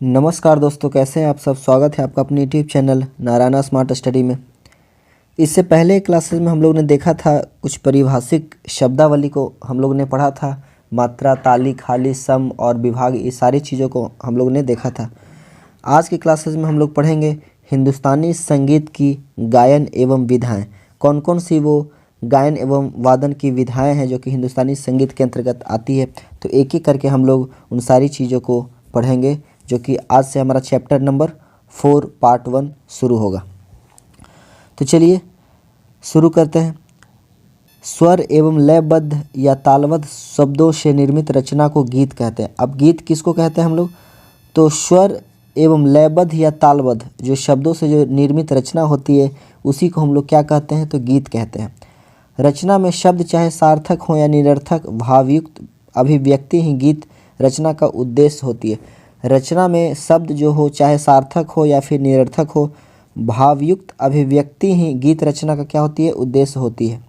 नमस्कार दोस्तों, कैसे हैं आप सब। स्वागत है आपका अपने YouTube channel Narayana smart study में। इससे पहले क्लासेस में हम लोग ने देखा था कुछ पारिभाषिक शब्दावली को हम लोग ने पढ़ा था। मात्रा, ताली, खाली, सम और विभाग, ये सारी चीज़ों को हम लोग ने देखा था। आज की क्लासेस में हम लोग पढ़ेंगे हिंदुस्तानी संगीत की गायन एवं विधाएँ। कौन कौन सी वो गायन एवं वादन की विधाएँ हैं जो कि हिंदुस्तानी संगीत के अंतर्गत आती है। तो एक एक करके हम लोग उन सारी चीज़ों को पढ़ेंगे, जो कि आज से हमारा चैप्टर नंबर 4 पार्ट 1 शुरू होगा। तो चलिए शुरू करते हैं। स्वर एवं लयबद्ध या तालबद्ध शब्दों से निर्मित रचना को गीत कहते हैं। अब गीत किसको कहते हैं हम लोग? तो स्वर एवं लयबद्ध या तालबद्ध जो शब्दों से जो निर्मित रचना होती है उसी को हम लोग क्या कहते हैं? तो गीत कहते हैं। रचना में शब्द चाहे सार्थक हो या निरर्थक, भावयुक्त अभिव्यक्ति ही गीत रचना का उद्देश्य होती है। रचना में शब्द जो हो, चाहे सार्थक हो या फिर निरर्थक हो, भावयुक्त अभिव्यक्ति ही गीत रचना का क्या होती है? उद्देश्य होती है।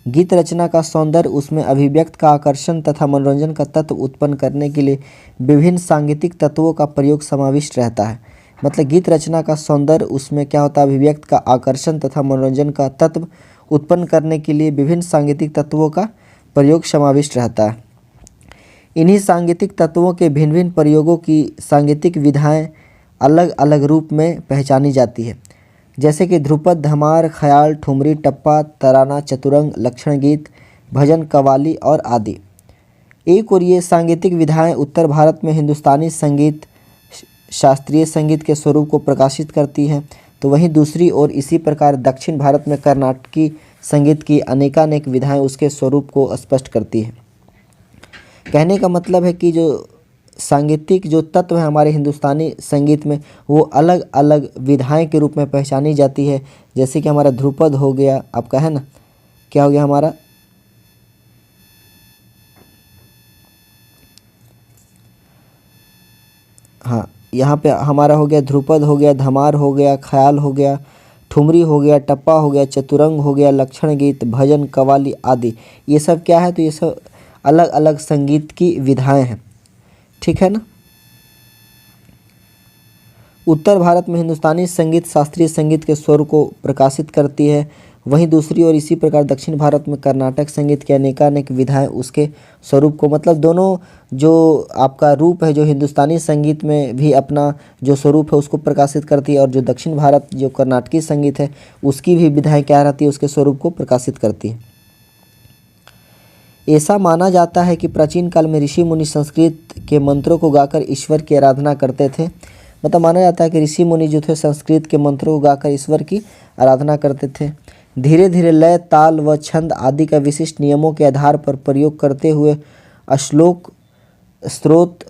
गीत रचना का सौंदर्य उसमें अभिव्यक्त का आकर्षण तथा मनोरंजन का तत्व उत्पन्न करने के लिए विभिन्न सांगीतिक तत्वों का प्रयोग समाविष्ट रहता है। मतलब गीत रचना का सौंदर्य उसमें क्या होता है? अभिव्यक्त का आकर्षण तथा मनोरंजन का तत्व उत्पन्न करने के लिए विभिन्न सांगीतिक तत्वों का प्रयोग समाविष्ट रहता है। इन्हीं सांगीतिक तत्वों के भिन्न भिन्न प्रयोगों की सांगीतिक विधाएं अलग अलग रूप में पहचानी जाती है, जैसे कि ध्रुपद, धमार, ख्याल, ठुमरी, टप्पा, तराना, चतुरंग, लक्षण गीत, भजन, कव्वाली और आदि। एक और ये सांगीतिक विधाएं उत्तर भारत में हिंदुस्तानी संगीत, शास्त्रीय संगीत के स्वरूप को प्रकाशित करती हैं, तो वहीं दूसरी ओर इसी प्रकार दक्षिण भारत में कर्नाटकी संगीत की अनेकानेक विधाएं उसके स्वरूप को स्पष्ट करती हैं। कहने का मतलब है कि जो सांगीतिक जो तत्व है हमारे हिंदुस्तानी संगीत में वो अलग अलग विधाएं के रूप में पहचानी जाती है। जैसे कि हमारा ध्रुपद हो गया, आपका है ना, क्या हो गया हमारा? हाँ, यहाँ पे हमारा हो गया ध्रुपद हो गया, धमार हो गया, ख्याल हो गया, ठुमरी हो गया, टप्पा हो गया, चतुरंग हो गया, लक्षण गीत, भजन, कव्वाली आदि। ये सब क्या है? तो ये सब अलग अलग संगीत की विधाएं हैं। ठीक है ना। उत्तर भारत में हिंदुस्तानी संगीत शास्त्रीय संगीत के स्वर को प्रकाशित करती है, वहीं दूसरी ओर इसी प्रकार दक्षिण भारत में कर्नाटक संगीत की अनेकानेक विधाएं उसके स्वरूप को, मतलब दोनों जो आपका रूप है जो हिंदुस्तानी संगीत में भी अपना जो स्वरूप है उसको प्रकाशित करती है, और जो दक्षिण भारत जो कर्नाटकी संगीत है उसकी भी विधाएं क्या रहती है? उसके स्वरूप को प्रकाशित करती है। ऐसा माना जाता है कि प्राचीन काल में ऋषि मुनि संस्कृत के मंत्रों को गाकर ईश्वर की आराधना करते थे। मतलब माना जाता है कि ऋषि मुनि जो थे संस्कृत के मंत्रों को गाकर ईश्वर की आराधना करते थे। धीरे धीरे लय, ताल व छंद आदि का विशिष्ट नियमों के आधार पर प्रयोग करते हुए श्लोक, स्तोत्र,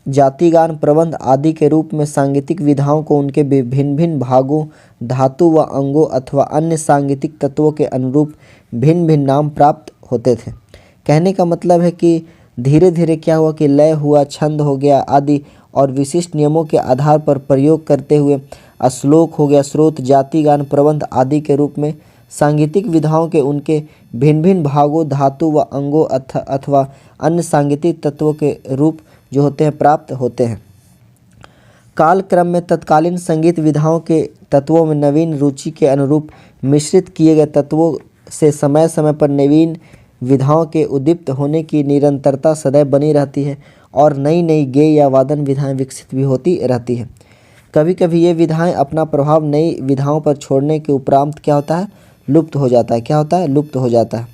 जातिगान, प्रबंध आदि के रूप में सांगीतिक विधाओं को उनके भिन्न भिन्न भागों, धातु व अंगों अथवा अन्य सांगीतिक तत्वों के अनुरूप भिन्न भिन्न नाम प्राप्त होते थे। कहने का मतलब है कि धीरे धीरे क्या हुआ कि लय हुआ, छंद हो गया आदि और विशिष्ट नियमों के आधार पर प्रयोग करते हुए श्लोक हो गया, स्रोत, जातिगान, प्रबंध आदि के रूप में सांगीतिक विधाओं के उनके भिन्न भिन्न भागों, धातु व अंगों अथवा अन्य सांगीतिक तत्वों के रूप जो होते हैं प्राप्त होते हैं। कालक्रम में तत्कालीन संगीत विधाओं के तत्वों में नवीन रुचि के अनुरूप मिश्रित किए गए तत्वों से समय समय पर नवीन विधाओं के उद्दीप्त होने की निरंतरता सदैव बनी रहती है, और नई नई गेय या वादन विधाएं विकसित भी होती रहती है। कभी कभी ये विधाएं अपना प्रभाव नई विधाओं पर छोड़ने के उपरांत क्या होता है? लुप्त हो जाता है। क्या होता है? लुप्त हो जाता है।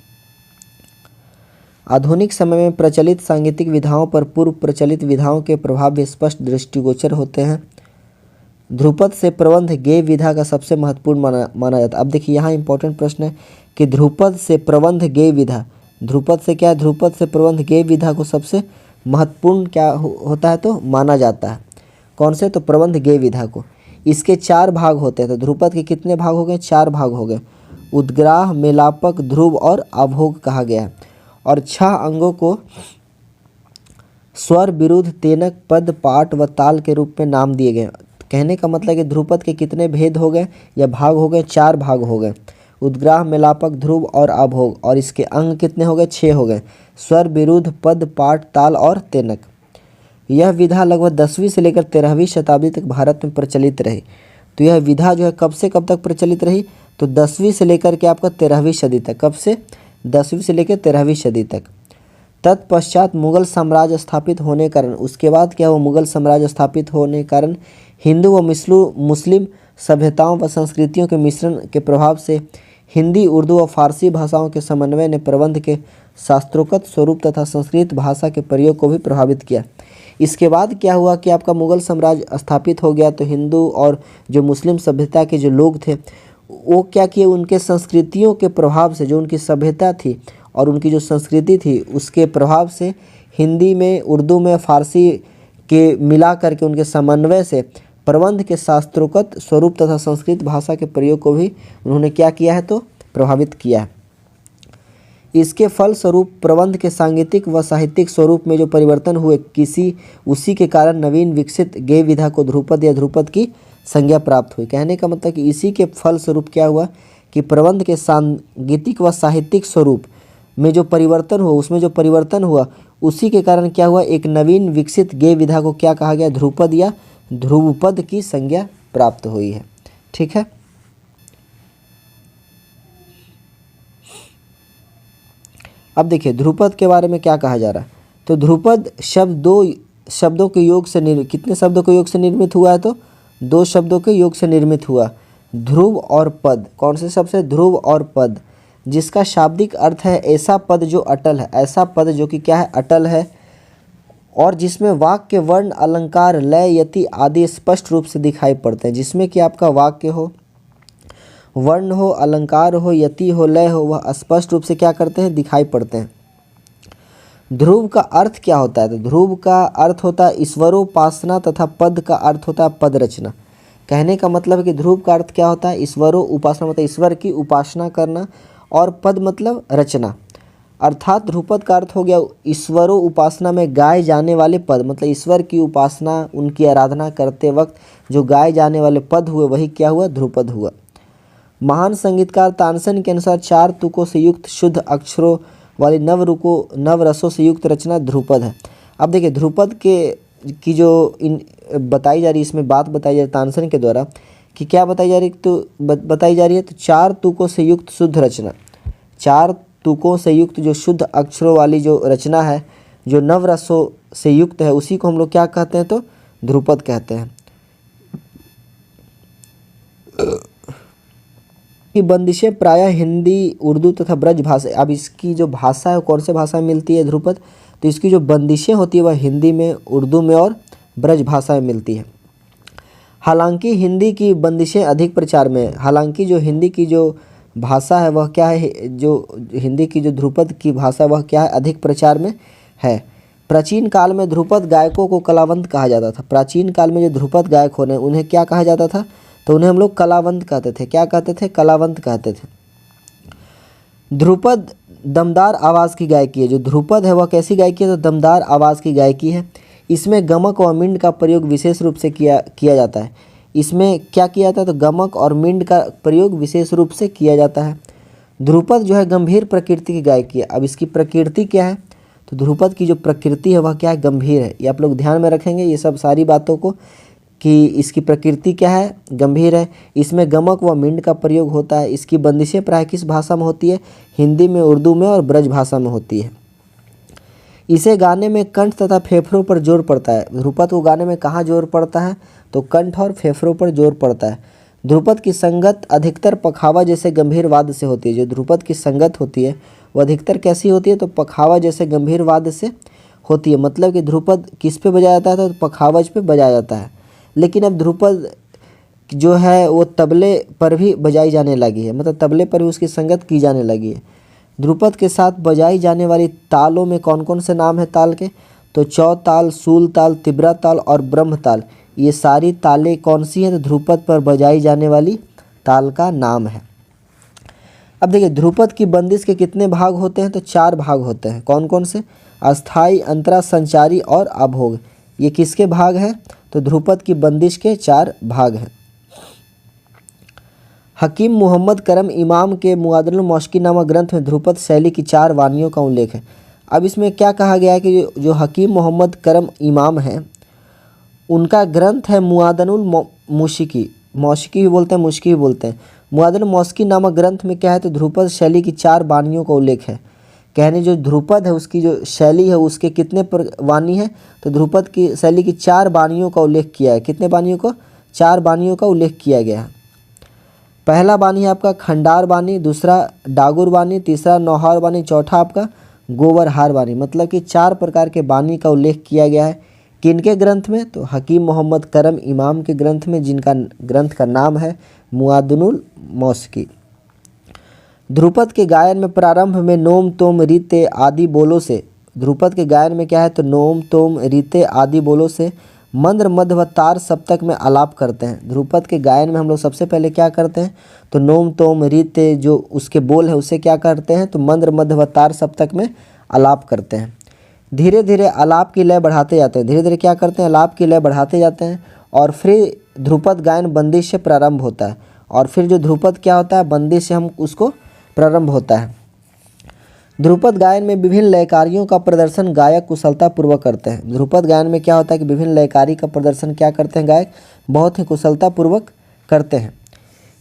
आधुनिक समय में प्रचलित सांगीतिक विधाओं पर पूर्व प्रचलित विधाओं के प्रभाव भी स्पष्ट दृष्टिगोचर होते हैं। ध्रुपद से प्रबंध गेय विधा का सबसे महत्वपूर्ण माना जाता है। अब देखिए यहाँ इंपॉर्टेंट प्रश्न है कि ध्रुपद से प्रबंध गेय विधा, ध्रुपद से क्या है? ध्रुपद से प्रबंध गेय विधा को सबसे महत्वपूर्ण क्या होता है? तो माना जाता है। कौन से? तो प्रबंध गेय विधा को। इसके 4 भाग होते हैं। तो ध्रुपद के कितने भाग हो गए? 4 भाग हो गए। उद्ग्राह, मेलापक, ध्रुव और अभोग कहा गया है। और 6 अंगों को स्वर, विरुद्ध, तेनक, पद, पाठ व ताल के रूप में नाम दिए गए। कहने का मतलब कि ध्रुपद के कितने भेद हो गए या भाग हो गए? 4 भाग हो गए। उद्ग्राह, मेलापक, ध्रुव और अभोग। और इसके अंग कितने हो गए? 6 हो गए। स्वर, विरुद्ध, पद, पाठ, ताल और तेनक। यह विधा लगभग 10वीं से लेकर 13वीं शताब्दी तक भारत में प्रचलित रही। तो यह विधा जो है कब से कब तक प्रचलित रही, तो 10वीं से लेकर के आपका 13वीं सदी तक। कब से, 10वीं से लेकर 13वीं सदी तक। तत्पश्चात मुगल साम्राज्य स्थापित होने के कारण, उसके बाद क्या हुआ, मुगल साम्राज्य स्थापित होने के कारण हिंदू व मुस्लिम सभ्यताओं व संस्कृतियों के मिश्रण के प्रभाव से हिंदी, उर्दू और फारसी भाषाओं के समन्वय ने प्रबंध के शास्त्रोक्त स्वरूप तथा संस्कृत भाषा के प्रयोग को भी प्रभावित किया। इसके बाद क्या हुआ कि आपका मुगल साम्राज्य स्थापित हो गया, तो हिंदू और जो मुस्लिम सभ्यता के जो लोग थे वो क्या किए, उनके संस्कृतियों के प्रभाव से, जो उनकी सभ्यता थी और उनकी जो संस्कृति थी उसके प्रभाव से हिंदी में, उर्दू में, फारसी के मिला करके उनके समन्वय से प्रबंध के शास्त्रोक्त स्वरूप तथा संस्कृत भाषा के प्रयोग को भी उन्होंने क्या किया है, तो प्रभावित किया है। इसके फलस्वरूप प्रबंध के सांगीतिक व साहित्यिक स्वरूप में जो परिवर्तन हुए, उसी के कारण नवीन विकसित गेय विधा को ध्रुपद या ध्रुपद की संज्ञा प्राप्त हुई। कहने का मतलब कि इसी के फलस्वरूप क्या हुआ कि प्रबंध के सांगीतिक व साहित्यिक स्वरूप में जो परिवर्तन हुआ, उसमें जो परिवर्तन हुआ उसी के कारण क्या हुआ, एक नवीन विकसित गेय विधा को क्या कहा गया, ध्रुपद या ध्रुवपद की संज्ञा प्राप्त हुई है। ठीक है। अब देखिए ध्रुपद के बारे में क्या कहा जा रहा है। तो ध्रुपद शब्द दो शब्दों के योग से कितने शब्दों के योग से निर्मित हुआ है, तो 2 शब्दों के योग से निर्मित हुआ। ध्रुव और पद, कौन से शब्द से, ध्रुव और पद, जिसका शाब्दिक अर्थ है ऐसा पद जो अटल है, ऐसा पद जो कि क्या है, अटल है, और जिसमें वाक्य, वर्ण, अलंकार, लय, यति आदि स्पष्ट रूप से दिखाई पड़ते हैं। जिसमें कि आपका वाक्य हो, वर्ण हो, अलंकार हो, यति हो, लय हो, वह स्पष्ट रूप से क्या करते हैं, दिखाई पड़ते हैं। ध्रुव का अर्थ क्या होता है, तो ध्रुव का अर्थ होता है ईश्वरोपासना तथा पद का अर्थ होता है पद रचना। कहने का मतलब है कि ध्रुव का अर्थ क्या होता है, ईश्वरोपासना मतलब ईश्वर की उपासना करना, और पद मतलब रचना। अर्थात ध्रुपद का अर्थ हो गया ईश्वरों उपासना में गाए जाने वाले पद, मतलब ईश्वर की उपासना, उनकी आराधना करते वक्त जो गाए जाने वाले पद हुए वही क्या हुआ, ध्रुपद हुआ। महान संगीतकार तानसेन के अनुसार 4 तुकों से युक्त शुद्ध अक्षरों वाली नव रसों से युक्त रचना ध्रुपद है। अब देखिए ध्रुपद की जो बताई जा रही है, इसमें बात बताई जा रही है तानसेन के द्वारा कि क्या बताई जा रही है, तो बताई जा रही है तो 4 तुकों से युक्त शुद्ध रचना, 4 तुकों से युक्त जो शुद्ध अक्षरों वाली जो रचना है, जो नव रसों से युक्त है, उसी को हम लोग क्या कहते हैं, तो ध्रुपद कहते हैं। की बंदिशें प्रायः हिंदी, उर्दू तथा ब्रज भाषा। अब इसकी जो भाषा है कौन से भाषा में मिलती है ध्रुपद, तो इसकी जो बंदिशें होती है वह हिंदी में, उर्दू में और ब्रज भाषा में मिलती है। हालांकि हिंदी की बंदिशें अधिक प्रचार में है, हालांकि जो हिंदी की जो भाषा है वह क्या है, जो हिंदी की जो ध्रुपद की भाषा वह क्या है, अधिक प्रचार में है। प्राचीन काल में ध्रुपद गायकों को कलावंत कहा जाता था। प्राचीन काल में जो ध्रुपद गायक होने उन्हें क्या कहा जाता था, तो उन्हें हम लोग कलावंत कहते थे। क्या कहते थे, कलावंत कहते थे। ध्रुपद दमदार आवाज़ की गायकी है। जो ध्रुपद है वह कैसी गायकी है, तो दमदार आवाज़ की गायकी है। इसमें गमक व मिंड का प्रयोग विशेष रूप से किया जाता है। इसमें क्या किया जाता है, तो गमक और मिंड का प्रयोग विशेष रूप से किया जाता है। ध्रुपद जो है गंभीर प्रकृति की गायकी है। अब इसकी प्रकृति क्या है, तो ध्रुपद की जो प्रकृति है वह क्या है, गंभीर है। ये आप लोग ध्यान में रखेंगे ये सब सारी बातों को, कि इसकी प्रकृति क्या है, गंभीर है। इसमें गमक व मिंड का प्रयोग होता है। इसकी बंदिशें प्राय किस भाषा में होती है, हिंदी में, उर्दू में और ब्रज भाषा में होती है। इसे गाने में कंठ तथा फेफड़ों पर जोर पड़ता है। ध्रुपद को गाने में कहाँ जोर पड़ता है, तो कंठ और फेफड़ों पर जोर पड़ता है। ध्रुपद की संगत अधिकतर पखावा जैसे गंभीर वाद्य से होती है। जो ध्रुपद की संगत होती है वह अधिकतर कैसी होती है, तो पखावा जैसे गंभीर वाद्य से होती है। मतलब कि ध्रुपद किस पे बजाया जाता है, तो पखावज पे बजाया जाता है। लेकिन अब ध्रुपद जो है वो तबले पर भी बजाई जाने लगी है, मतलब तबले पर भी उसकी संगत की जाने लगी है। ध्रुपद के साथ बजाई जाने वाली तालों में कौन कौन से नाम है ताल के, तो चौताल, सूल ताल, तिब्रा ताल और ब्रह्म ताल। ये सारी तालें कौन सी हैं, तो ध्रुपद पर बजाई जाने वाली ताल का नाम है। अब देखिए ध्रुपद की बंदिश के कितने भाग होते हैं, तो 4 भाग होते हैं। कौन कौन से, अस्थाई, अंतरा, संचारी और अभोग। ये किसके भाग हैं, तो ध्रुपद की बंदिश के 4 भाग हैं। हकीम मोहम्मद करम इमाम के मुआदलुल मौशिकी नामक ग्रंथ में ध्रुपद शैली की 4 वानियों का उल्लेख है। अब इसमें क्या कहा गया है कि जो हकीम मोहम्मद करम इमाम हैं, उनका ग्रंथ है मुआदनुल मुशिकी, मौशिकी भी बोलते हैं, मुश्की भी बोलते हैं। मुआदनुल मौशिकी नामक ग्रंथ में क्या है तो ध्रुपद शैली की 4 बानियों का उल्लेख है। कहने जो ध्रुपद है उसकी जो शैली है उसके कितने वाणी है तो ध्रुपद की शैली की 4 बानियों का उल्लेख किया है। कितने बानियों को? 4 बानियों का उल्लेख किया गया है। पहला बानी है आपका खंडार बानी, दूसरा डागुर बानी, तीसरा नौहार बानी, चौथा आपका गोबरहार बानी। मतलब कि 4 प्रकार के बानी का उल्लेख किया गया है। किनके ग्रंथ में? तो हकीम मोहम्मद करम इमाम के ग्रंथ में, जिनका ग्रंथ का नाम है मुआदनुल मौशिकी। ध्रुपद के गायन में प्रारंभ में नोम तोम रीते आदि बोलों से, ध्रुपद के गायन में क्या है तो नोम तोम रीते आदि बोलों से मंद्र मध्य व तार सप्तक में आलाप करते हैं। ध्रुपद के गायन में हम लोग सबसे पहले क्या करते हैं तो नोम तोम रीते जो उसके बोल है उसे क्या करते हैं तो मंद्र मध्य व तार सप्तक में आलाप करते हैं। धीरे धीरे आलाप की लय बढ़ाते जाते हैं, धीरे धीरे क्या करते हैं आलाप की लय बढ़ाते जाते हैं। और फिर ध्रुपद गायन बंदिश से प्रारंभ होता है, और फिर जो ध्रुपद क्या होता है बंदिश से हम उसको प्रारंभ होता है। ध्रुपद गायन में विभिन्न लयकारियों का प्रदर्शन गायक कुशलतापूर्वक करते हैं। ध्रुपद गायन में क्या होता है कि विभिन्न लयकारी का प्रदर्शन क्या करते हैं गायक बहुत ही कुशलतापूर्वक करते हैं।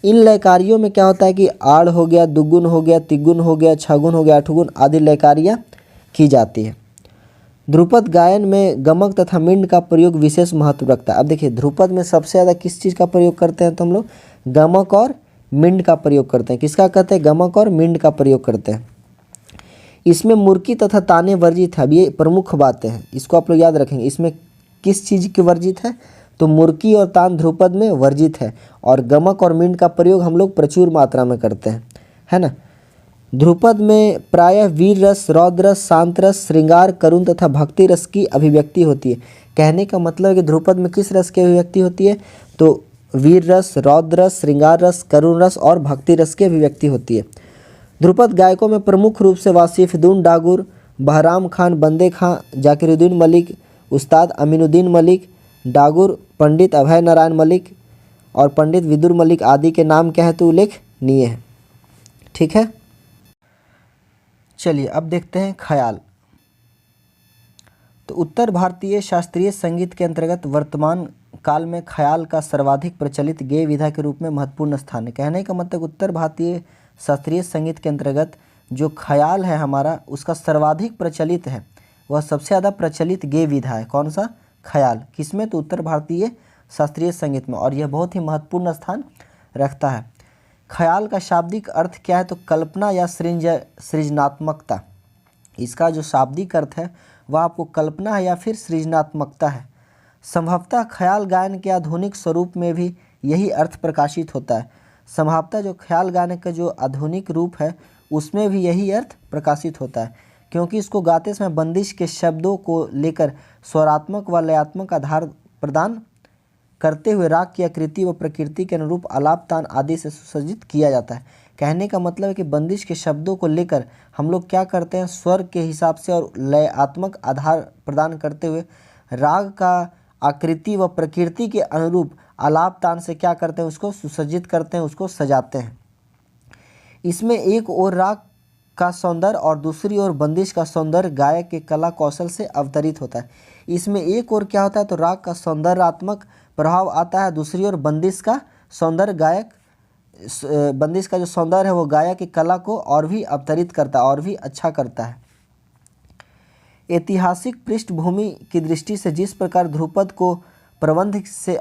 इन लयकारियों में क्या होता है कि आड़ हो गया, दुगुन हो गया, तिगुन हो गया, छगुन हो गया, आठगुन आदि लयकारियाँ की जाती है। ध्रुपद गायन में गमक तथा मिंड का प्रयोग विशेष महत्व रखता है। अब देखिए ध्रुपद में सबसे ज़्यादा किस चीज़ का प्रयोग करते हैं तो हम लोग गमक और मिंड का प्रयोग करते हैं। किसका कहते हैं? गमक और मिंड का प्रयोग करते हैं। इसमें मुर्की तथा ताने वर्जित है। अब ये प्रमुख बातें हैं, इसको आप लोग याद रखेंगे। इसमें किस चीज़ की वर्जित है तो मुर्की और तान ध्रुपद में वर्जित है, और गमक और मिंड का प्रयोग हम लोग प्रचुर मात्रा में करते हैं, है ना। ध्रुपद में प्रायः वीर रस, रौद्र रस, शांत रस, श्रृंगार, करुण तथा भक्ति रस की अभिव्यक्ति होती है। कहने का मतलब है कि ध्रुपद में किस रस की अभिव्यक्ति होती है तो वीर रस, रौद्र रस, श्रृंगार रस, करुण रस और भक्ति रस की अभिव्यक्ति होती है। ध्रुपद गायकों में प्रमुख रूप से वासिफुद्दीन डागुर, बहराम खान, बंदे खां, जाकिरुद्दीन मलिक, उस्ताद अमीनुद्दीन मलिक, डागुर, पंडित अभय नारायण मलिक और पंडित विदुर मलिक आदि के नाम क्या है तो उल्लेखनीय है। ठीक है, चलिए अब देखते हैं ख्याल। तो उत्तर भारतीय शास्त्रीय संगीत के अंतर्गत वर्तमान काल में ख्याल का सर्वाधिक प्रचलित गेय विधा के रूप में महत्वपूर्ण स्थान है। कहने का मतलब उत्तर भारतीय शास्त्रीय संगीत के अंतर्गत जो ख्याल है हमारा उसका सर्वाधिक प्रचलित है, वह सबसे ज़्यादा प्रचलित गेय विधा है। कौन सा? ख्याल। किसमें? तो उत्तर भारतीय शास्त्रीय संगीत में, और यह बहुत ही महत्वपूर्ण स्थान रखता है। ख्याल का शाब्दिक अर्थ क्या है तो कल्पना या सृजनात्मकता। इसका जो शाब्दिक अर्थ है वह आपको कल्पना है या फिर सृजनात्मकता है। संभवतः ख्याल गायन के आधुनिक स्वरूप में भी यही अर्थ प्रकाशित होता है। संभवतः जो ख्याल गाने का जो आधुनिक रूप है उसमें भी यही अर्थ प्रकाशित होता है, क्योंकि इसको गाते समय बंदिश के शब्दों को लेकर स्वरात्मक व लयात्मक आधार प्रदान करते हुए राग की आकृति व प्रकृति के अनुरूप आलाप तान आदि से सुसज्जित किया जाता है। कहने का मतलब है कि बंदिश के शब्दों को लेकर हम लोग क्या करते हैं स्वर के हिसाब से और लयात्मक आधार प्रदान करते हुए राग का आकृति व प्रकृति के अनुरूप आलाप तान से क्या करते हैं उसको सुसज्जित करते हैं, उसको सजाते हैं। इसमें एक ओर राग का सौंदर्य और दूसरी ओर बंदिश का सौंदर्य गायक के कला कौशल से अवतरित होता है। इसमें एक ओर क्या होता है तो राग का सौंदर्यात्मक प्रभाव आता है, दूसरी ओर बंदिश का सौंदर्य बंदिश का जो सौंदर्य है वो गायक की कला को और भी अवतरित करता है और भी अच्छा करता है। ऐतिहासिक पृष्ठभूमि की दृष्टि से जिस प्रकार ध्रुपद को प्रबंध से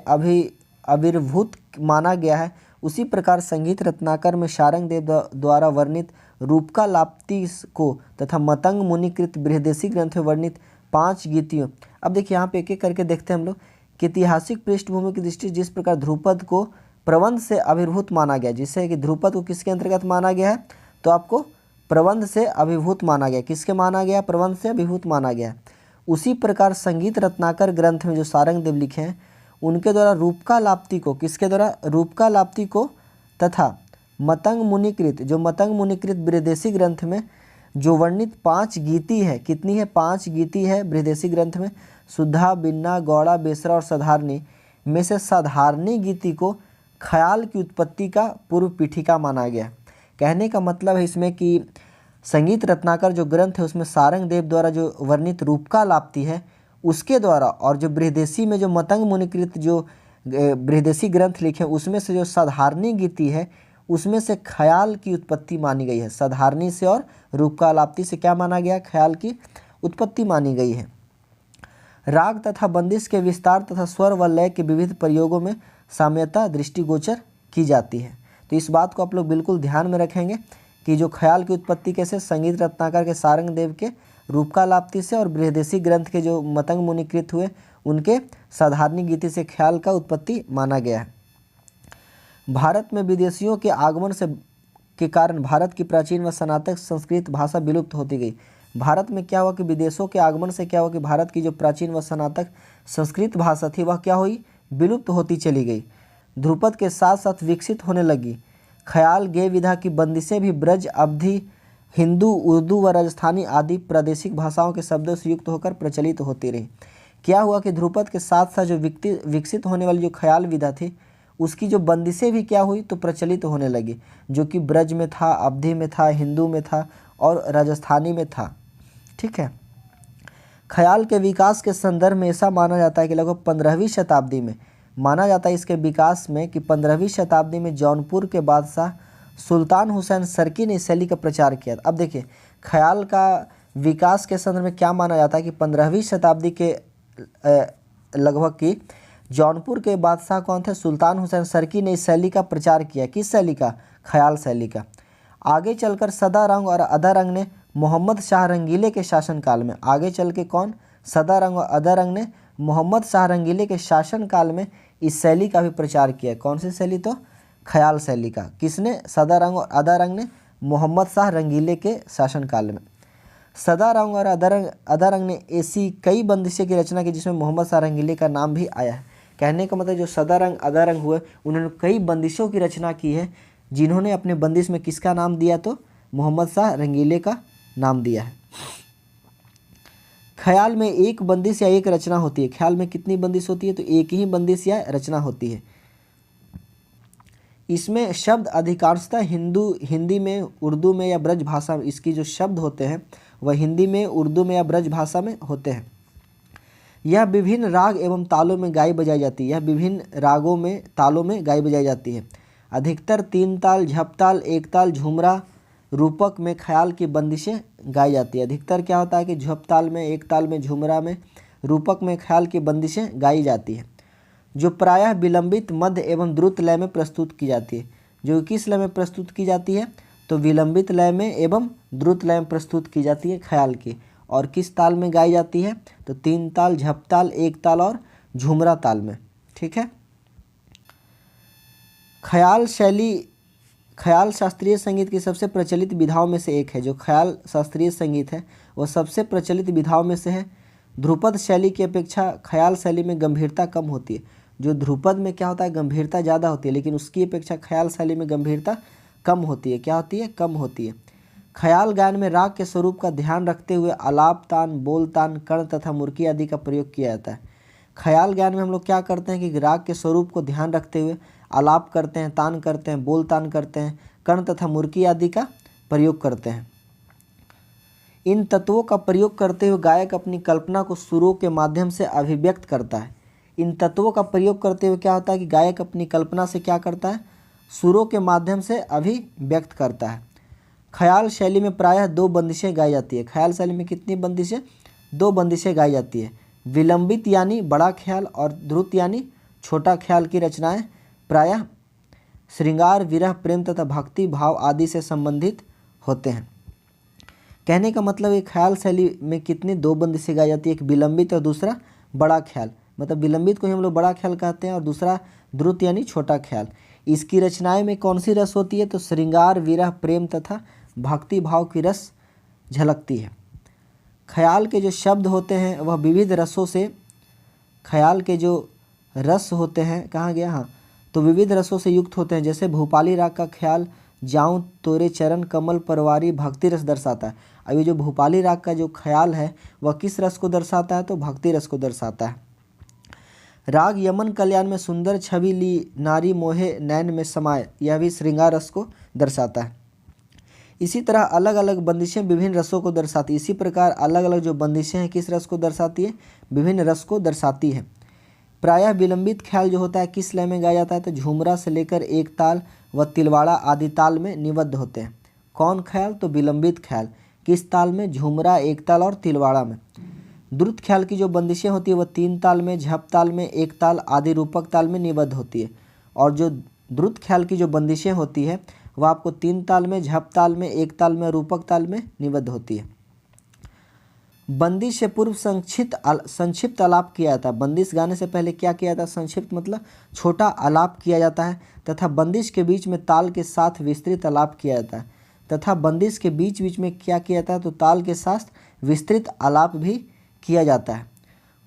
आविर्भूत माना गया है, उसी प्रकार संगीत रत्नाकर में शारंगदेव द्वारा वर्णित रूपका लाप्ति को तथा मतंग मुनिकृत बृहदेशी ग्रंथ में वर्णित 5 गीतियों। अब देखिए यहाँ पे एक एक करके देखते हैं हम लोग कि ऐतिहासिक पृष्ठभूमि की दृष्टि जिस प्रकार ध्रुपद को प्रबंध से आविर्भूत माना गया, जिससे कि ध्रुपद को किसके अंतर्गत माना गया है तो आपको प्रबंध से अभिभूत माना गया। किसके माना गया? प्रबंध से अभिभूत माना गया। उसी प्रकार संगीत रत्नाकर ग्रंथ में जो सारंगदेव लिखे हैं उनके द्वारा रूपका लाप्ति को, किसके द्वारा? रूपका लाप्ति को तथा मतंग मुनिकृत, जो मतंग मुनिकृत बृहदेशी ग्रंथ में जो वर्णित 5 गीति है, कितनी है? 5 गीति है बृहदेशी ग्रंथ में, शुद्धा, बिन्ना, गौड़ा, बेसरा और साधारणी में से साधारणी गीति को ख्याल की उत्पत्ति का पूर्व पीठिका माना गया। कहने का मतलब है इसमें कि संगीत रत्नाकर जो ग्रंथ है उसमें सारंग देव द्वारा जो वर्णित रूपका लाप्ति है उसके द्वारा, और जो बृहदेशी में जो मतंग मुनिकृत जो बृहदेशी ग्रंथ लिखे उसमें से जो साधारणी गीति है उसमें से ख्याल की उत्पत्ति मानी गई है। साधारणी से और रूपका लाप्ति से क्या माना गया? ख्याल की उत्पत्ति मानी गई है। राग तथा बंदिश के विस्तार तथा स्वर व लय के विविध प्रयोगों में साम्यता दृष्टिगोचर की जाती है। तो इस बात को आप लोग बिल्कुल ध्यान में रखेंगे कि जो ख्याल की उत्पत्ति कैसे, संगीत रत्नाकर के सारंग देव के रूपका लाप्ति से और बृहदेशी ग्रंथ के जो मतंग मुनिकृत हुए उनके साधारणी गीति से ख्याल का उत्पत्ति माना गया है। भारत में विदेशियों के आगमन से के कारण भारत की प्राचीन व सनातन संस्कृत भाषा विलुप्त होती गई। भारत में क्या हुआ कि विदेशों के आगमन से क्या हुआ कि भारत की जो प्राचीन व सनातन संस्कृत भाषा थी वह क्या हुई? विलुप्त होती चली गई। ध्रुपद के साथ साथ विकसित होने लगी ख्याल गेय विधा की बंदिशें भी ब्रज, अवधी, हिंदू, उर्दू व राजस्थानी आदि प्रादेशिक भाषाओं के शब्दों से युक्त होकर प्रचलित होती रही। क्या हुआ कि ध्रुपद के साथ साथ जो विकसित होने वाली जो ख्याल विधा थी उसकी जो बंदिशें भी क्या हुई? तो प्रचलित होने लगी, जो कि ब्रज में था, अवधी में था, हिंदू में था और राजस्थानी में था। ठीक है। ख्याल के विकास के संदर्भ में ऐसा माना जाता है कि लगभग 15वीं शताब्दी में माना जाता है इसके विकास में कि 15वीं शताब्दी में जौनपुर के बादशाह सुल्तान हुसैन सरकी ने इस शैली का प्रचार किया। अब देखिए ख्याल का विकास के संदर्भ में क्या माना जाता है कि 15वीं शताब्दी के लगभग की जौनपुर के बादशाह कौन थे? सुल्तान हुसैन सरकी ने इस शैली का प्रचार किया। किस शैली का? ख्याल शैली का। आगे चलकर सदारंग और अदारंग ने मोहम्मद शाह रंगीले के शासनकाल में, आगे चल के कौन? सदारंग और अदारंग ने मोहम्मद शाह रंगीले के शासनकाल में इस शैली का भी प्रचार किया। कौन सी शैली? तो ख्याल शैली का। किसने? सदारंग और अदारंग ने मोहम्मद शाह रंगीले के शासनकाल में। सदारंग और अदारंग ने ऐसी कई बंदिशें की रचना की जिसमें मोहम्मद शाह रंगीले का नाम भी आया है। कहने का मतलब जो सदारंग अदारंग हुए उन्होंने कई बंदिशों की रचना की है जिन्होंने अपने बंदिश में किसका नाम दिया? तो मोहम्मद शाह रंगीले का नाम दिया है। ख्याल में एक बंदिश या एक रचना होती है। ख्याल में कितनी बंदिश होती है? तो एक ही बंदिश या रचना होती है। इसमें शब्द अधिकांशतः हिंदी में, उर्दू में या ब्रज भाषा में, इसकी जो शब्द होते हैं वह हिंदी में, उर्दू में या ब्रज भाषा में होते हैं। यह विभिन्न राग एवं तालों में गाई बजाई जाती है। यह विभिन्न रागों में, तालों में गाई बजाई जाती है। अधिकतर 3 ताल, झपताल, एक ताल, झुमरा रूपक में ख्याल की बंदिशें गाई जाती है। अधिकतर क्या होता है कि झपताल में, एक ताल में, झुमरा में, रूपक में ख्याल की बंदिशें गाई जाती है, जो प्रायः विलंबित, मध्य एवं द्रुत लय में प्रस्तुत की जाती है। जो किस लय में प्रस्तुत की जाती है? तो विलंबित लय में एवं द्रुत लय में प्रस्तुत की जाती है ख्याल की। और किस ताल में गाई जाती है? तो 3 ताल, झपताल, एक ताल और झुमरा ताल में। ठीक है। ख्याल शैली ख्याल शास्त्रीय संगीत की सबसे प्रचलित विधाओं में से एक है। जो ख्याल शास्त्रीय संगीत है वह सबसे प्रचलित विधाओं में से है। ध्रुपद शैली की अपेक्षा ख्याल शैली में गंभीरता कम होती है। जो ध्रुपद में क्या होता है? गंभीरता ज़्यादा होती है, लेकिन उसकी अपेक्षा ख्याल शैली में गंभीरता कम होती है। क्या होती है? कम होती है। ख्याल गायन में राग के स्वरूप का ध्यान रखते हुए आलाप तान, बोल तान, कर्ण तथा मुर्की आदि का प्रयोग किया जाता है। ख्याल गायन में हम लोग क्या करते हैं कि राग के स्वरूप को ध्यान रखते हुए आलाप करते हैं, तान करते हैं, बोल तान करते हैं, कर्ण तथा मुर्की आदि का प्रयोग करते हैं। इन तत्वों का प्रयोग करते हुए गायक अपनी कल्पना को सुरों के माध्यम से अभिव्यक्त करता है। इन तत्वों का प्रयोग करते हुए क्या होता है कि गायक अपनी कल्पना से क्या करता है? सुरों के माध्यम से अभिव्यक्त करता है। ख्याल शैली में प्रायः 2 बंदिशें गाई जाती है। ख्याल शैली में कितनी बंदिशें? 2 बंदिशें गाई जाती है। विलंबित यानी बड़ा ख्याल और द्रुत यानी छोटा ख्याल की रचनाएं प्रायः श्रृंगार, विरह, प्रेम तथा भक्ति भाव आदि से संबंधित होते हैं। कहने का मतलब एक ख्याल शैली में कितनी 2 बंदिशें गाई जाती है, एक विलंबित और दूसरा बड़ा ख्याल। मतलब विलंबित को ही हम लोग बड़ा ख्याल कहते हैं और दूसरा द्रुत यानी छोटा ख्याल। इसकी रचनाएं में कौन सी रस होती है? तो श्रृंगार, विरह, प्रेम तथा भक्ति भाव की रस झलकती है। ख्याल के जो शब्द होते हैं वह विविध रसों से, ख्याल के जो रस होते हैं, कहाँ गया? हाँ, तो विविध रसों से युक्त होते हैं। जैसे भूपाली राग का ख्याल जाऊं तोरे चरण कमल परवारी भक्ति रस दर्शाता है। अब ये जो भूपाली राग का जो ख्याल है वह किस रस को दर्शाता है? तो भक्ति रस को दर्शाता है। राग यमन कल्याण में सुंदर छवि ली नारी मोहे नैन में समाये, यह भी श्रृंगार रस को दर्शाता है। इसी तरह अलग अलग बंदिशें विभिन्न रसों को दर्शाती। इसी प्रकार अलग अलग जो बंदिशें हैं किस रस को दर्शाती है, विभिन्न रस को दर्शाती है। प्रायः विलंबित ख्याल जो होता है किस लय में गाया जाता है, तो झुमरा से लेकर एक ताल व तिलवाड़ा आदि ताल में निबद्ध होते हैं। कौन ख्याल, तो विलंबित ख्याल। किस ताल में, झुमरा, एक ताल और तिलवाड़ा में। द्रुत ख्याल की जो बंदिशें होती है वह 3 ताल में, झप ताल में, एक ताल आदि रूपक ताल में निबद्ध होती है। और जो द्रुत ख्याल की जो बंदिशें होती है वह आपको 3 ताल में, झप ताल में, एक ताल में, रूपक ताल में निबद्ध होती है। बंदिश से पूर्व संक्षिप्त आलाप किया जाता है। बंदिश गाने से पहले क्या किया जाता है, संक्षिप्त मतलब छोटा आलाप किया जाता है। तथा बंदिश के बीच में ताल के साथ विस्तृत आलाप किया जाता है। तथा बंदिश के बीच बीच में क्या किया जाता है, तो ताल के साथ विस्तृत आलाप भी किया जाता है।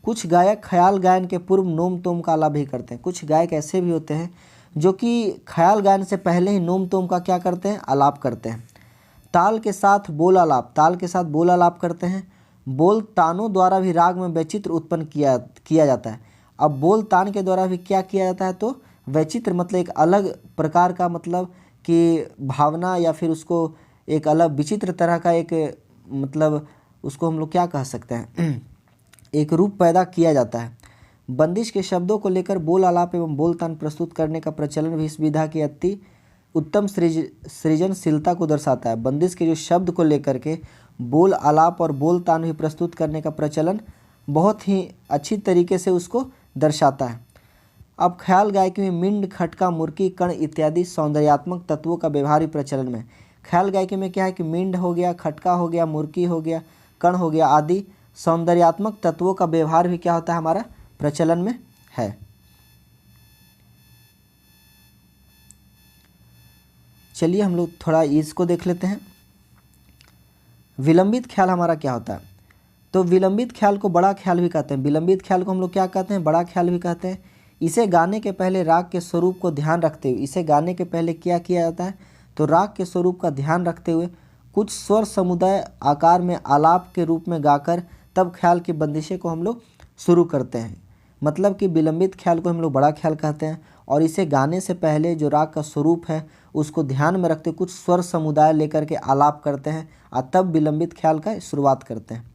कुछ गायक ख्याल गायन के पूर्व नोम तोम का आलाप भी करते हैं। कुछ गायक ऐसे भी होते हैं जो कि ख्याल गायन से पहले ही नोम तोम का क्या करते हैं, आलाप करते हैं। ताल के साथ बोल आलाप, ताल के साथ बोल आलाप करते हैं। बोल तानों द्वारा भी राग में वैचित्र उत्पन्न किया जाता है। अब बोल तान के द्वारा भी क्या किया जाता है, तो वैचित्र मतलब एक अलग प्रकार का, मतलब कि भावना या फिर उसको एक अलग विचित्र तरह का एक मतलब उसको हम लोग क्या कह सकते हैं एक रूप पैदा किया जाता है। बंदिश के शब्दों को लेकर बोल आलाप एवं बोल तान प्रस्तुत करने का प्रचलन भी इस विधा की अति उत्तम सृजनशीलता को दर्शाता है। बंदिश के जो शब्द को लेकर के बोल आलाप और बोल तान भी प्रस्तुत करने का प्रचलन बहुत ही अच्छी तरीके से उसको दर्शाता है। अब ख्याल गायकी में मिंड, खटका, मुर्की, कण इत्यादि सौंदर्यात्मक तत्वों का व्यवहारिक प्रचलन में। ख्याल गायकी में क्या है कि मिंड हो गया, खटका हो गया, मुर्की हो गया, कण हो गया आदि सौंदर्यात्मक तत्वों का व्यवहार भी क्या होता है, हमारा प्रचलन में है। चलिए हम लोग थोड़ा इसको देख लेते हैं। विलंबित ख्याल हमारा क्या होता है, तो विलंबित ख्याल को बड़ा ख्याल भी कहते हैं। विलंबित ख्याल को हम लोग क्या कहते हैं, बड़ा ख्याल भी कहते हैं। इसे गाने के पहले राग के स्वरूप को ध्यान रखते हुए, इसे गाने के पहले क्या किया जाता है, तो राग के स्वरूप का ध्यान रखते हुए कुछ स्वर समुदाय आकार में आलाप के रूप में गाकर तब ख्याल की बंदिशें को हम लोग शुरू करते हैं। मतलब कि विलंबित ख्याल को हम लोग बड़ा ख्याल कहते हैं। और इसे गाने से पहले जो राग का स्वरूप है उसको ध्यान में रखते कुछ स्वर समुदाय लेकर के आलाप करते हैं और तब विलंबित ख्याल का शुरुआत करते हैं।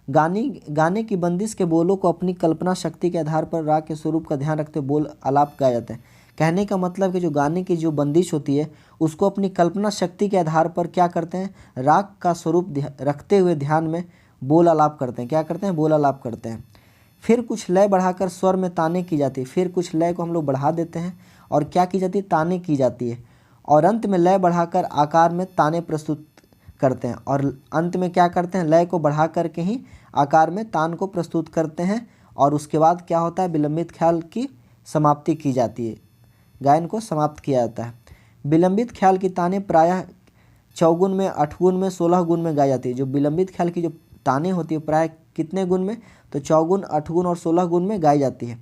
गाने की बंदिश के बोलों को अपनी कल्पना शक्ति के आधार पर राग के स्वरूप का ध्यान रखते बोल आलाप गाए जाते हैं। कहने का मतलब कि जो गाने की जो बंदिश होती है उसको अपनी कल्पना शक्ति के आधार पर क्या करते हैं, राग का स्वरूप रखते हुए ध्यान में बोल आलाप करते हैं। क्या करते हैं, बोल आलाप करते हैं। फिर कुछ लय बढ़ाकर स्वर में ताने की जाती है। फिर कुछ लय को हम लोग बढ़ा देते हैं और क्या की जाती है, ताने की जाती है। और अंत में लय बढ़ाकर आकार में ताने प्रस्तुत करते हैं। और अंत में क्या करते हैं, लय को बढ़ा करके ही आकार में तान को प्रस्तुत करते हैं। और उसके बाद क्या होता है, विलंबित ख्याल की समाप्ति की जाती है, गायन को समाप्त किया जाता है। विलंबित ख्याल की ताने प्रायः चौगुन में, 8 गुण में, 16 गुण में गाई जाती है। जो विलंबित ख्याल की जो ताने होती है प्रायः कितने गुण में, तो 4 गुण, 8 गुण और 16 गुण में गाई जाती है।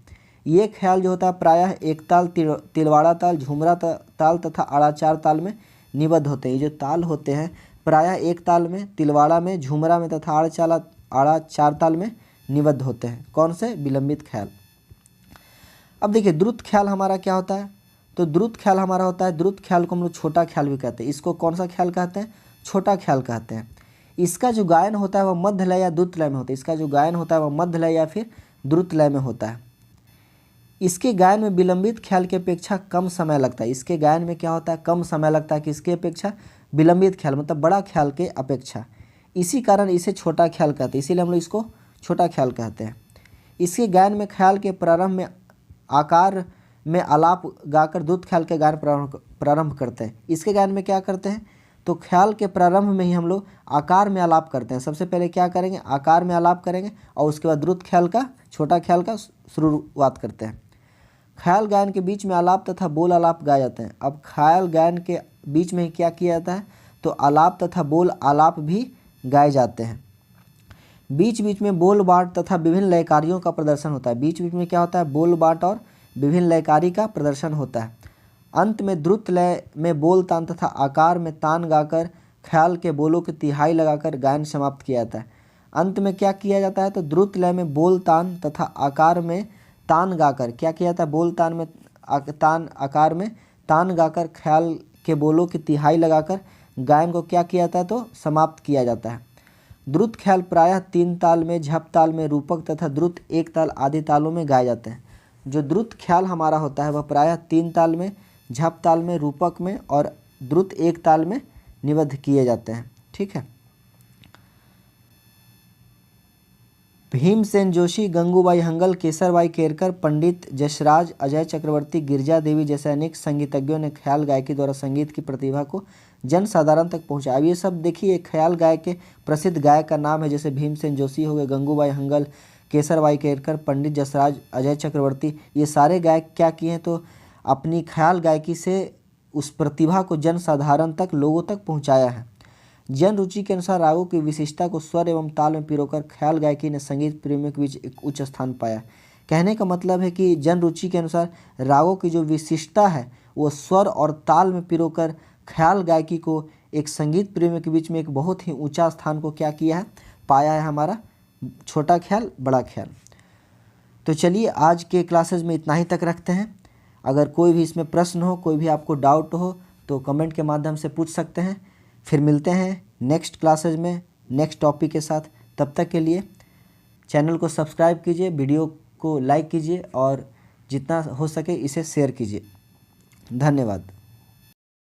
ये ख्याल जो होता है प्रायः एक ताल, तिलवाड़ा ताल, झुमरा ताल तथा आड़ा 4 ताल में निबद्ध होते हैं। ये जो ताल होते हैं प्रायः एक ताल में, तिलवाड़ा में, झुमरा में तथा आड़ा 4 ताल में निबद्ध होते हैं। कौन से, विलंबित ख्याल। अब देखिए द्रुत ख्याल हमारा क्या होता है, तो द्रुत ख्याल हमारा होता है, द्रुत ख्याल को हम लोग छोटा ख्याल भी कहते हैं। इसको कौन सा ख्याल कहते हैं, छोटा ख्याल कहते हैं। इसका जो गायन होता है वह मध्य लय या द्रुत लय में होता है। इसका जो गायन होता है वह मध्य लय या फिर द्रुत लय में होता है। इसके गायन में विलंबित ख्याल की अपेक्षा कम समय लगता है। इसके गायन में क्या होता है, कम समय लगता है किसके अपेक्षा, विलंबित ख्याल मतलब बड़ा ख्याल के अपेक्षा। इसी कारण इसे छोटा ख्याल कहते हैं, इसीलिए हम लोग इसको छोटा ख्याल कहते हैं। इसके गायन में ख्याल के प्रारंभ में आकार में आलाप गाकर द्रुत ख्याल के गायन प्रारंभ करते हैं। इसके गायन में क्या करते हैं, तो ख्याल के प्रारंभ में ही हम लोग आकार में आलाप करते हैं। सबसे पहले क्या करेंगे, आकार में आलाप करेंगे और उसके बाद द्रुत ख्याल का, छोटा ख्याल का शुरुआत करते हैं। ख्याल गायन के बीच में आलाप तथा बोल आलाप गाए जाते हैं। अब ख्याल गायन के बीच में ही क्या किया जाता है, तो आलाप तथा बोल आलाप भी गाए जाते हैं। बीच बीच में बोल बाँट तथा विभिन्न लयकारियों का प्रदर्शन होता है। बीच बीच में क्या होता है, बोल बाँट और विभिन्न लयकारी का प्रदर्शन होता है। अंत में द्रुत लय में बोल तान तथा आकार में तान गाकर ख्याल के बोलों की तिहाई लगाकर गायन समाप्त किया जाता है। अंत में क्या किया जाता है, तो द्रुत लय में बोल तान तथा आकार में तान गाकर क्या किया जाता है, बोल तान में तान आकार में तान गाकर ख्याल के बोलों की तिहाई लगाकर गायन को क्या किया जाता है तो समाप्त किया जाता है। द्रुत ख्याल प्रायः 3 ताल में, झप ताल में, रूपक तथा द्रुत 1 ताल आदि तालों में गाए जाते हैं। जो द्रुत ख्याल हमारा होता है वह प्रायः 3 ताल में, झप ताल में, रूपक में और द्रुत 1 ताल में निबद्ध किए जाते हैं। ठीक है। भीमसेन जोशी, गंगूबाई हंगल, केसरबाई केरकर, पंडित जसराज, अजय चक्रवर्ती, गिरिजा देवी जैसे अनेक संगीतज्ञों ने ख्याल गायकी द्वारा संगीत की प्रतिभा को जन साधारण तक पहुंचाया। अब ये सब देखिए ख्याल गायक के प्रसिद्ध गायक का नाम है, जैसे भीमसेन जोशी हो गए, गंगूबाई हंगल, केसरबाई केरकर, पंडित जसराज, अजय चक्रवर्ती। ये सारे गायक क्या किए हैं तो अपनी ख्याल गायकी से उस प्रतिभा को जन साधारण तक, लोगों तक पहुँचाया है। जन रुचि के अनुसार रागों की विशिष्टता को स्वर एवं ताल में पिरोकर ख्याल गायकी ने संगीत प्रेमियों के बीच एक उच्च स्थान पाया। कहने का मतलब है कि जन रुचि के अनुसार रागों की जो विशिष्टता है वो स्वर और ताल में पिरोकर ख्याल गायकी को एक संगीत प्रेमियों के बीच में एक बहुत ही ऊंचा स्थान को क्या किया है, पाया है हमारा छोटा ख्याल बड़ा ख्याल। तो चलिए आज के क्लासेज में इतना ही तक रखते हैं। अगर कोई भी इसमें प्रश्न हो, कोई भी आपको डाउट हो तो कमेंट के माध्यम से पूछ सकते हैं। फिर मिलते हैं नेक्स्ट क्लासेज में नेक्स्ट टॉपिक के साथ। तब तक के लिए चैनल को सब्सक्राइब कीजिए, वीडियो को लाइक कीजिए और जितना हो सके इसे शेयर कीजिए। धन्यवाद।